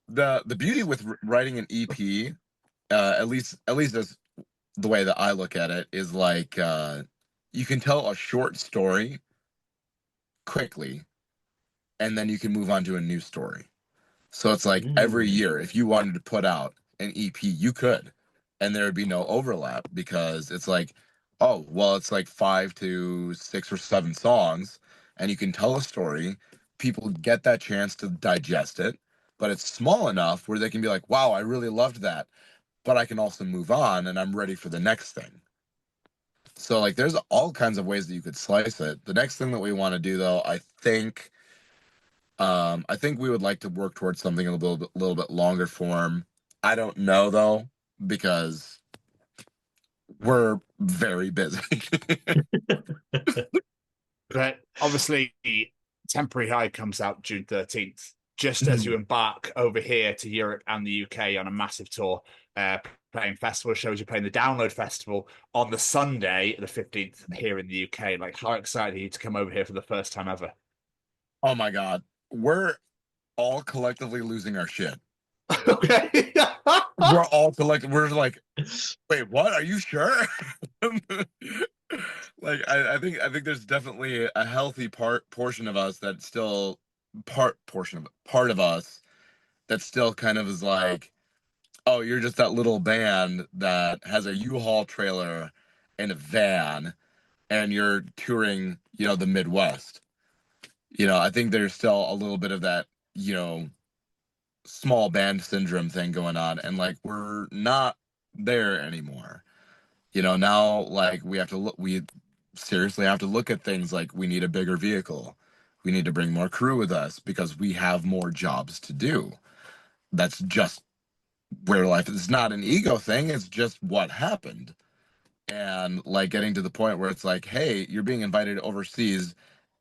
The beauty with writing an EP, at least as the way that I look at it, is like you can tell a short story quickly, and then you can move on to a new story. So it's like every year, if you wanted to put out an EP, you could, and there would be no overlap, because it's like, oh, well, it's like 5 to 6 or 7 songs, and you can tell a story. People get that chance to digest it, but it's small enough where they can be like, wow, I really loved that, but I can also move on and I'm ready for the next thing. So like there's all kinds of ways that you could slice it. The next thing that we want to do, though, I think we would like to work towards something a little bit longer form. I don't know, though, because we're very busy. But obviously, Temporary High comes out June 13th, just as you embark over here to Europe and the UK on a massive tour, playing festival shows. You're playing the Download Festival on the Sunday, the 15th, here in the UK. Like, how excited are you to come over here for the first time ever? Oh my God. We're all collectively losing our shit. Okay. We're all we're like, wait, what? Of you sure? Like, I think there's definitely a healthy portion of us that's still part of us that still kind of is like, oh, you're just that little band that has a U-Haul trailer and a van, and you're touring, the Midwest. I think there's still a little bit of that, small band syndrome thing going on, and like we're not there anymore. Now, like, we seriously have to look at things like we need a bigger vehicle. We need to bring more crew with us because we have more jobs to do. That's just where life is. It's not an ego thing. It's just what happened. And like getting to the point where it's like, hey, you're being invited overseas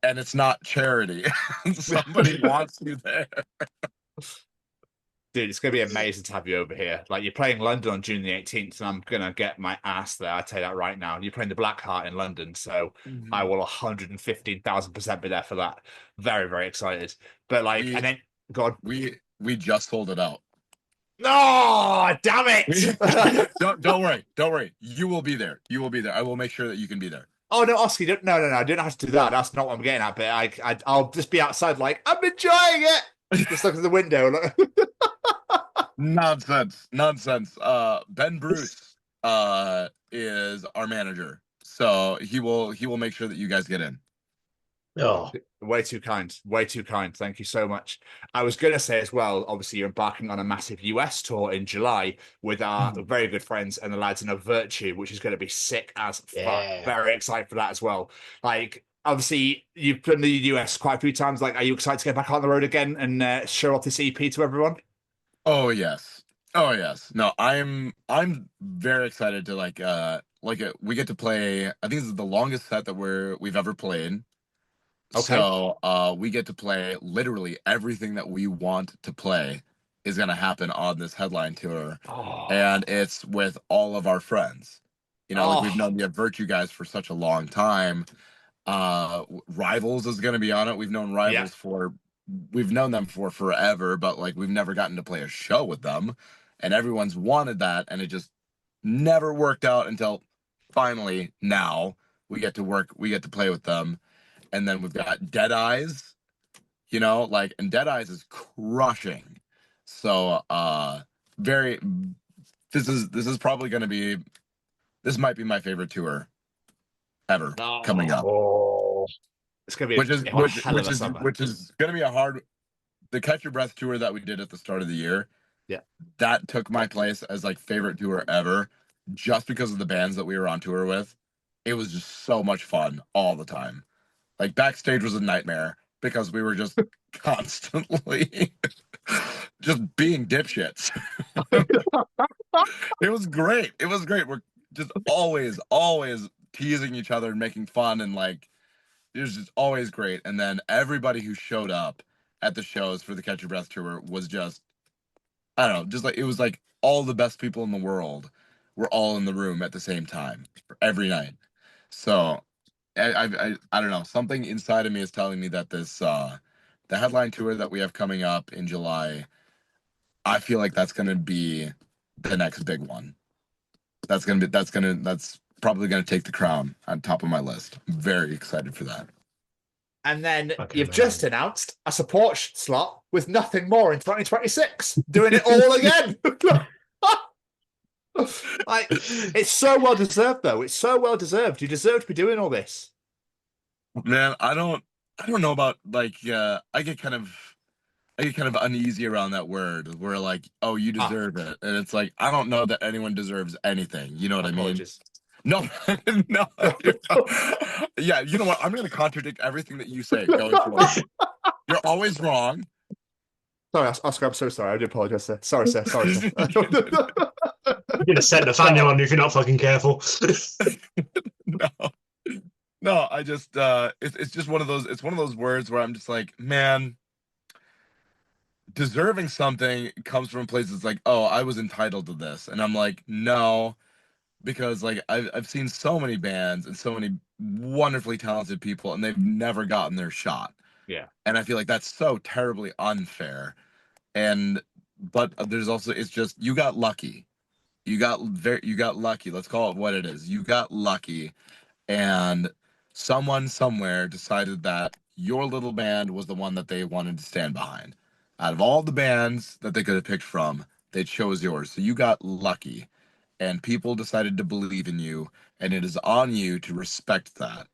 and it's not charity. Somebody wants you there. Dude, it's going to be amazing to have you over here. Like, you're playing London on June the 18th, and I'm going to get my ass there. I'll tell you that right now. You're playing the Black Heart in London, so I will 115,000% be there for that. Very, very excited. But, like, and then, God. We just sold it out. No, damn it! Don't worry. You will be there. I will make sure that you can be there. Oh, no, Oscar, no. I didn't have to do that. That's not what I'm getting at. But I'll just be outside like, I'm enjoying it. Just look at the window. Nonsense. Ben Bruce is our manager, so he will make sure that you guys get in. Oh, way too kind. Thank you so much. I was going to say as well, obviously you're embarking on a massive US tour in July with our very good friends and the lads in A Virtue, which is going to be sick as fuck. Very excited for that as well. Like, obviously you've been to the US quite a few times. Like, are you excited to get back on the road again and show off this EP to everyone? Oh yes. No, I'm very excited to we get to play. I think this is the longest set that we've ever played. Okay. So we get to play literally everything that we want to play is going to happen on this headline tour. And it's with all of our friends. Like, we've known the Virtue guys for such a long time. Rivals is going to be on it. We've known Rivals we've known them for forever, but like we've never gotten to play a show with them, and everyone's wanted that, and it just never worked out until finally now we get to play with them. And then we've got Dead Eyes, and Dead Eyes is crushing. So this is probably going to be, this might be my favorite tour ever coming up. It's gonna be which is gonna be the Catch Your Breath tour that we did at the start of the year. Yeah, that took my place as like favorite tour ever, just because of the bands that we were on tour with. It was just so much fun all the time. Like, backstage was a nightmare because we were just constantly just being dipshits. It was great. We're just always teasing each other and making fun, and like, just always great. And then everybody who showed up at the shows for the Catch Your Breath tour was just, I don't know, just like, it was like all the best people in the world were all in the room at the same time every night. So I don't know, something inside of me is telling me that this the headline tour that we have coming up in July, I feel like that's going to be the next big one. That's probably going to take the crown on top of my list. I'm very excited for that. And then you've just announced a support slot with Nothing More in 2026, doing it all again. Like, it's so well deserved, though. It's so well deserved. You deserve to be doing all this. Man, I don't know about like I get kind of uneasy around that word where like, oh, you deserve it, and it's like I don't know that anyone deserves anything. You know what I mean? No, no. Yeah, you know what? I'm going to contradict everything that you say going forward. You're always wrong. Sorry, Oscar, I'm so sorry. I do apologize, sir. Sorry, sir. Sorry, sir. You're going to set the fan on you if you're not fucking careful. No, I just, it's just one of those words where I'm just like, man, deserving something comes from places like, oh, I was entitled to this. And I'm like, no. Because like I've seen so many bands and so many wonderfully talented people, and they've never gotten their shot. Yeah, and I feel like that's so terribly unfair. But there's also, it's just, you got lucky. You got lucky. Let's call it what it is. You got lucky, and someone somewhere decided that your little band was the one that they wanted to stand behind. Out of all the bands that they could have picked from, they chose yours. So you got lucky. And people decided to believe in you, and it is on you to respect that,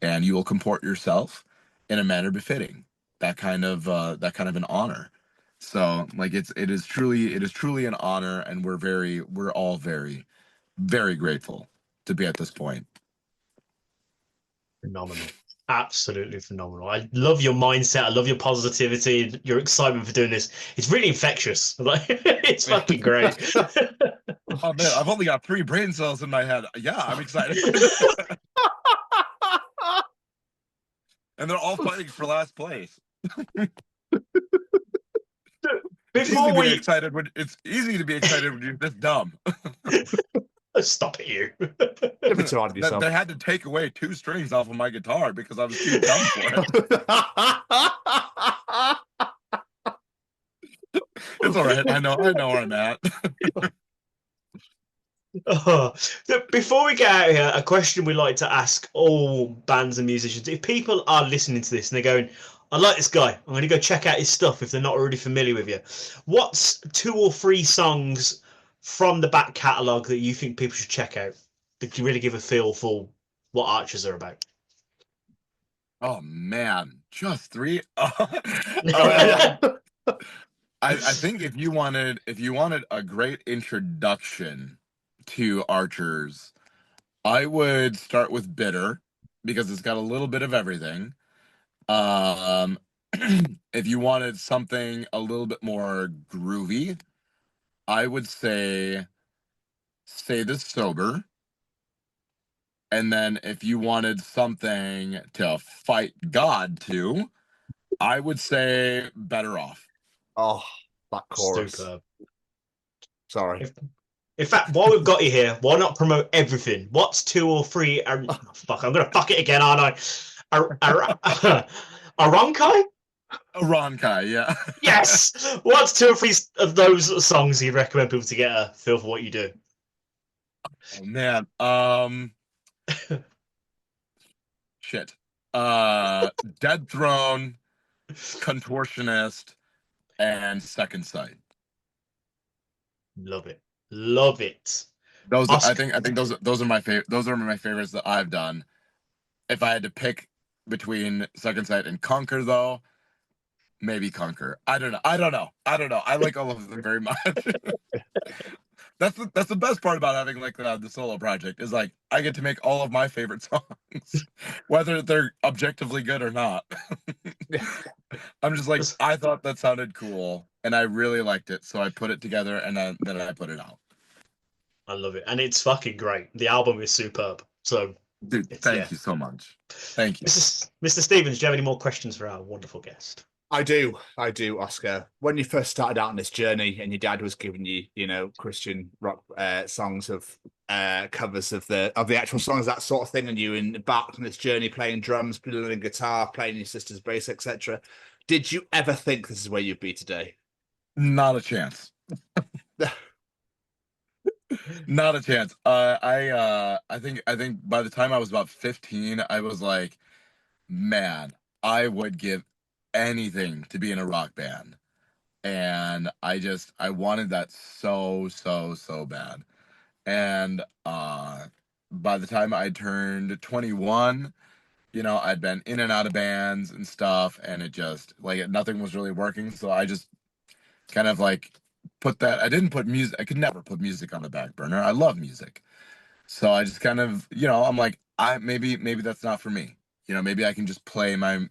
and you will comport yourself in a manner befitting that kind of an honor. So, like, it is truly an honor, and we're all very, very grateful to be at this point. Phenomenal. Absolutely phenomenal. I love your mindset. I love your positivity, your excitement for doing this. It's really infectious. Like, it's fucking great. Oh man, I've only got 3 brain cells in my head. Yeah, I'm excited. And they're all fighting for last place. It's easy to be excited when you're this dumb. Stop it, you. Never too hard of yourself. They had to take away 2 strings off of my guitar because I was too dumb for it. It's all right. I know where I'm at. Before we get out of here, a question we like to ask all bands and musicians: if people are listening to this and they're going, I like this guy, I'm going to go check out his stuff, if they're not already familiar with you, what's 2 or 3 songs from the back catalogue that you think people should check out that can really give a feel for what Archers are about? Oh man, just 3. I think if you wanted a great introduction to Archers, I would start with Bitter, because it's got a little bit of everything. If you wanted something a little bit more groovy, I would say This Sober. And then if you wanted something to fight God to, I would say Better Off. Oh, that chorus. Superb. Sorry. In fact, while we've got you here, why not promote everything? What's 2 or 3? Fuck, I'm going to fuck it again, aren't I? Aronkai? Aronkai, yeah. Yes! What's 2 or 3 of those songs you'd recommend people to get a feel for what you do? Oh, man. Shit. Dead Throne, Contortionist, and Second Sight. Love it. Love it. Those I think those are my favorite. Those are my favorites that I've done. If I had to pick between Second Sight and Conquer, though, maybe Conquer. I don't know. I like all of them very much. That's the best part about having like the solo project, is like I get to make all of my favorite songs, whether they're objectively good or not. I'm just like, I thought that sounded cool and I really liked it, so I put it together and then I put it out. I love it, and it's fucking great. The album is superb. So Dude, thank you so much. Thank you. Mr. Stevens, do you have any more questions for our wonderful guest? I do, Oscar. When you first started out on this journey and your dad was giving you, Christian rock songs of covers of the actual songs, that sort of thing, and you embarked on this journey playing drums, playing guitar, playing your sister's bass, etc. Did you ever think this is where you'd be today? Not a chance. Not a chance. I think by the time I was about 15, I was like, man, I would give anything to be in a rock band. And I wanted that so bad. And by the time I turned 21, I'd been in and out of bands and stuff, and it just nothing was really working. So I just kind of I didn't put music. I could never put music on the back burner. I love music. So I just kind of, I'm like, maybe that's not for me. Maybe I can just play my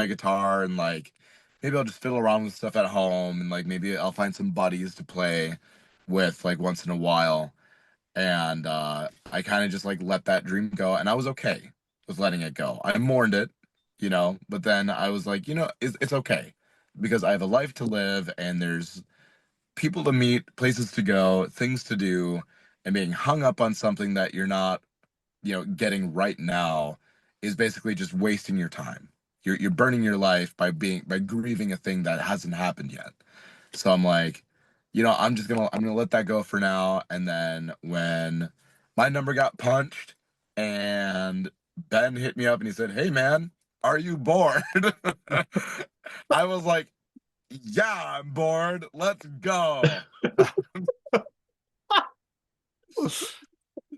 guitar and maybe I'll just fiddle around with stuff at home, and maybe I'll find some buddies to play with once in a while. And I kind of just let that dream go, and I was okay with letting it go. I mourned it, but then I was like, it's okay, because I have a life to live, and there's people to meet, places to go, things to do, and being hung up on something that you're not, getting right now is basically just wasting your time. You're burning your life by grieving a thing that hasn't happened yet. So I'm like, I'm gonna let that go for now. And then when my number got punched and Ben hit me up and he said, "Hey man, are you bored?" I was like, "Yeah, I'm bored. Let's go."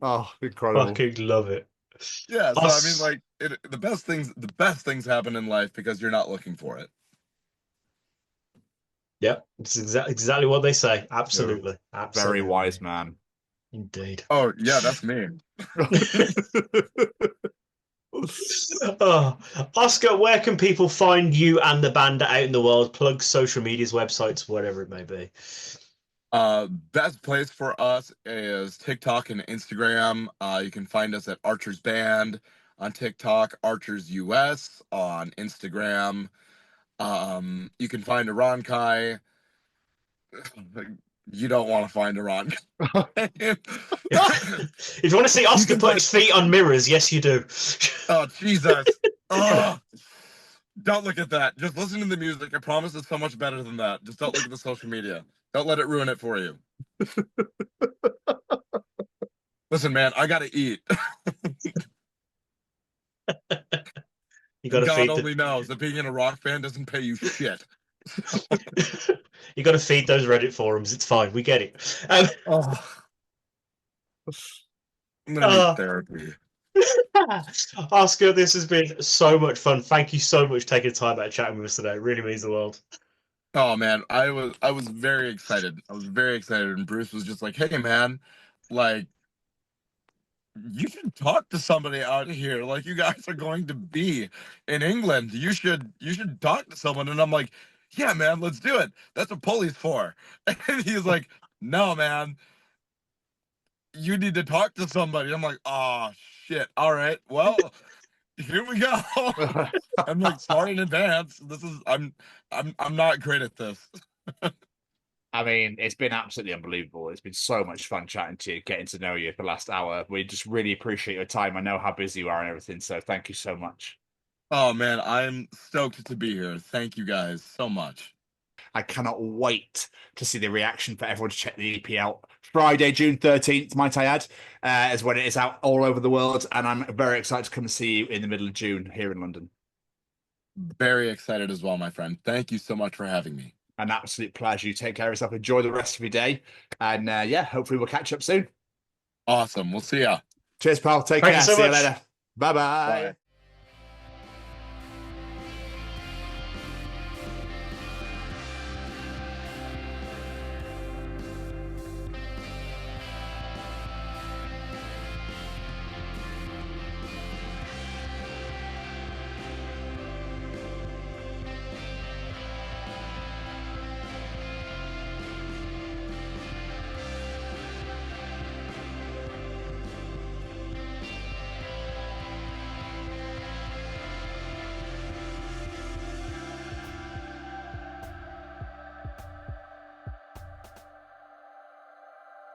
Oh, incredible. Fucking love it. Yeah, so I mean, the best things happen in life because you're not looking for it. Yeah, it's exactly what they say. Absolutely. Very wise man. Indeed. Oh, yeah, that's me. Oscar, where can people find you and the band out in the world? Plug social medias, websites, whatever it may be. Best place for us is TikTok and Instagram. You can find us at Archers Band on TikTok, Archers US on Instagram. You can find a Ronkai. You don't want to find a Ronkai. If you want to see Oscar put his feet on mirrors, yes, you do. Oh, Jesus. Oh, don't look at that. Just listen to the music. I promise it's so much better than that. Just don't look at the social media. Don't let it ruin it for you. Listen, man, I gotta eat. God only knows that being in a rock band doesn't pay you shit. You got to feed those Reddit forums. It's fine. We get it. I'm gonna need therapy. Oscar, this has been so much fun. Thank you so much for taking time out chatting with us today. It really means the world. Oh man, I was very excited. I was very excited, and Bruce was just like, "Hey man, you should talk to somebody out here. You guys are going to be in England. You should talk to someone." And I'm like, "Yeah, man, let's do it. That's what Pulley's for." And he's like, "No, man, you need to talk to somebody." I'm like, "Oh shit. All right. Well, here we go." I'm like, sorry in advance. I'm not great at this. I mean, it's been absolutely unbelievable. It's been so much fun chatting to you, getting to know you for the last hour. We just really appreciate your time. I know how busy you are and everything, so thank you so much. Oh man, I'm stoked to be here. Thank you guys so much. I cannot wait to see the reaction for everyone to check the EP out. Friday, June 13th, might I add, is when it is out all over the world. And I'm very excited to come and see you in the middle of June here in London. Very excited as well, my friend. Thank you so much for having me. An absolute pleasure. You take care of yourself. Enjoy the rest of your day. And hopefully we'll catch up soon. Awesome. We'll see ya. Cheers, pal. Take care. See you later. Bye-bye. Bye.